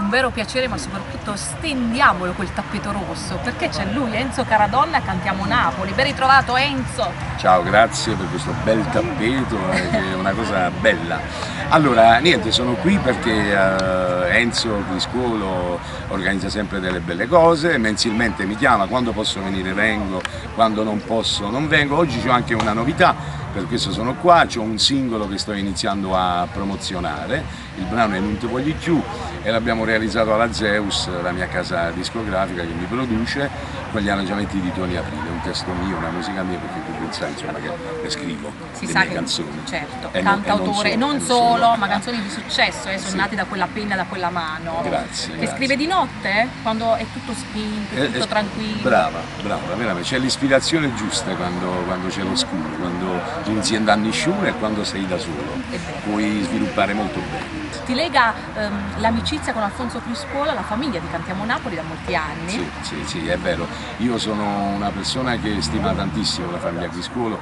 un vero piacere, ma soprattutto stendiamolo quel tappeto rosso, perché c'è lui, Enzo Caradonna, Cantiamo Napoli. Ben ritrovato Enzo! Ciao, grazie per questo bel tappeto, che è una cosa bella. Allora, niente, sono qui perché Enzo Criscuolo organizza sempre delle belle cose, mensilmente mi chiama, quando posso venire vengo, quando non posso non vengo. Oggi c'ho anche una novità, per questo sono qua, c'ho un singolo che sto iniziando a promozionare, il brano è Non ti voglio più e l'abbiamo realizzato alla Zeus, la mia casa discografica che mi produce, con gli arrangiamenti di Tony Aprile, un testo mio, una musica mia, perché tu pensai insomma che le scrivo le mie canzoni. Certo, cantautore, non solo, ma canzoni di successo, sono nati da quella penna, da quella mano. Grazie. Che scrive di notte, quando è tutto spinto, è tutto tranquillo. Brava, veramente, c'è l'ispirazione giusta quando c'è lo scuro, quando inizi andando in sciura e quando sei da solo, puoi sviluppare molto bene. Ti lega l'amicizia con Alfonso Criscuolo, la famiglia di Cantiamo Napoli da molti anni. Sì, è vero. Io sono una persona che stima tantissimo la famiglia Criscuolo.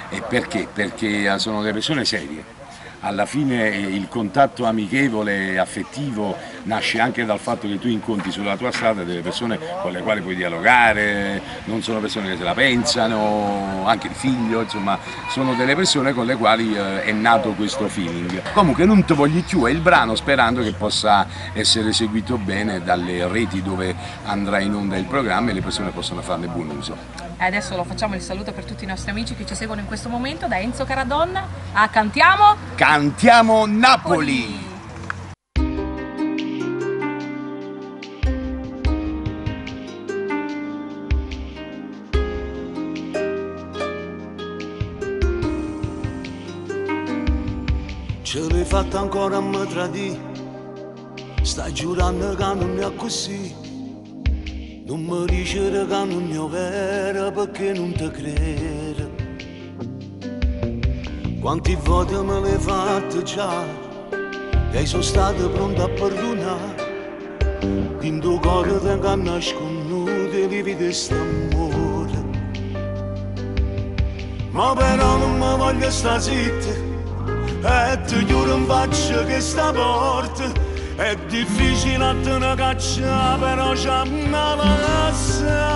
E perché? Perché sono delle persone serie. Alla fine il contatto amichevole e affettivo nasce anche dal fatto che tu incontri sulla tua strada delle persone con le quali puoi dialogare, non sono persone che se la pensano, anche il figlio, insomma, sono delle persone con le quali è nato questo feeling. Comunque Non ti voglio più è il brano, sperando che possa essere seguito bene dalle reti dove andrà in onda il programma e le persone possano farne buon uso. Adesso lo facciamo il saluto per tutti i nostri amici che ci seguono in questo momento, da Enzo Caradonna a Cantiamo Napoli! Ce l'hai fatta ancora a me tradire, stai giurando che non è così. Non mi dice che non è vero perché non ti credo. Quante volte me l'hai fatto già e sono stato pronto a perdonare. In tuo cuore ti canna sconosciuto livi di st'amore. Ma però non mi voglio sta zitta e ti chiudo in faccia che sta porta. È difficile a te ne cacciare, però c'è malassa.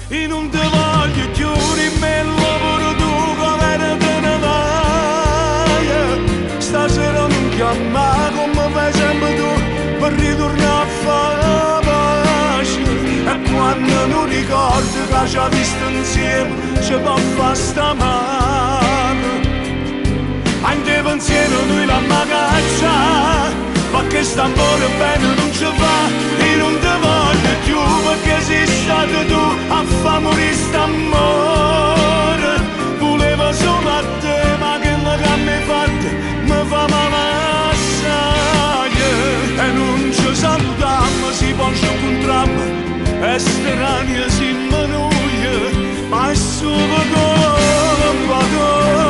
E non ti voglio chiudere in me il lavoro tu come te ne vai. Stasera non chiamare come fai sempre tu per ritornare a fare pace. E quando non ricordo che ci ha visto insieme ci può fare sta mano. Anche pensiero noi la magaccia, ma che st'amore bene non ci va. E non ti voglio più perché sei stato tu a fa morire st'amore. Volevo solo a te, ma che la che mi fatte mi fa male assai. E non ci salutiamo, si può incontrarmi, è strano siamo noi, ma è solo colpa tua.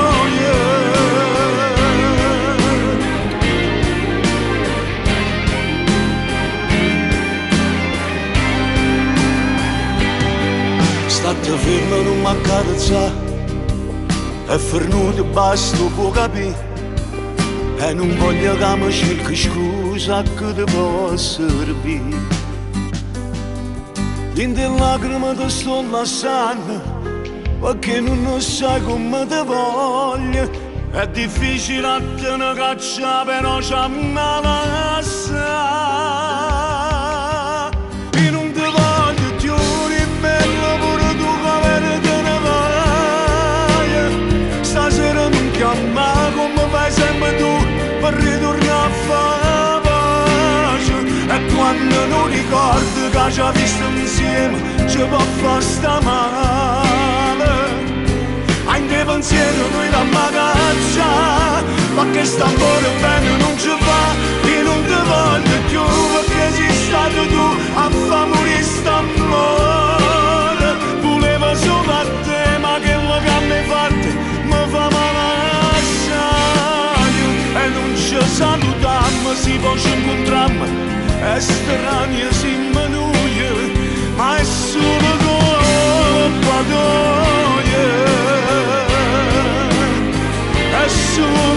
State fermo, non mi accarezza e fernuto basta può capire. E non voglio che mi cerchi scusa che ti può servire. In te lacrime ti sto lasciando perché non sai come ti voglio. È difficile a te ne cacciare, però c'è malassa. E non ti voglio più bello pure tu come te ne vai. Stasera non chiamare come fai sempre tu per ritornare a fare pace. E quando non ricordo che ci ha visto insieme ci può fare sta male. Anche pensiero noi la magaccia, ma che st'amore bene non ci va. E non ti voglio più perché sei stato tu a fa morire st'amore. Volevo solo a te, ma che lo che mi fatte mi fa male assai. E non ci salutiamo, si può incontrarmi, è strano siamo noi, ma è solo colpa tua. È solo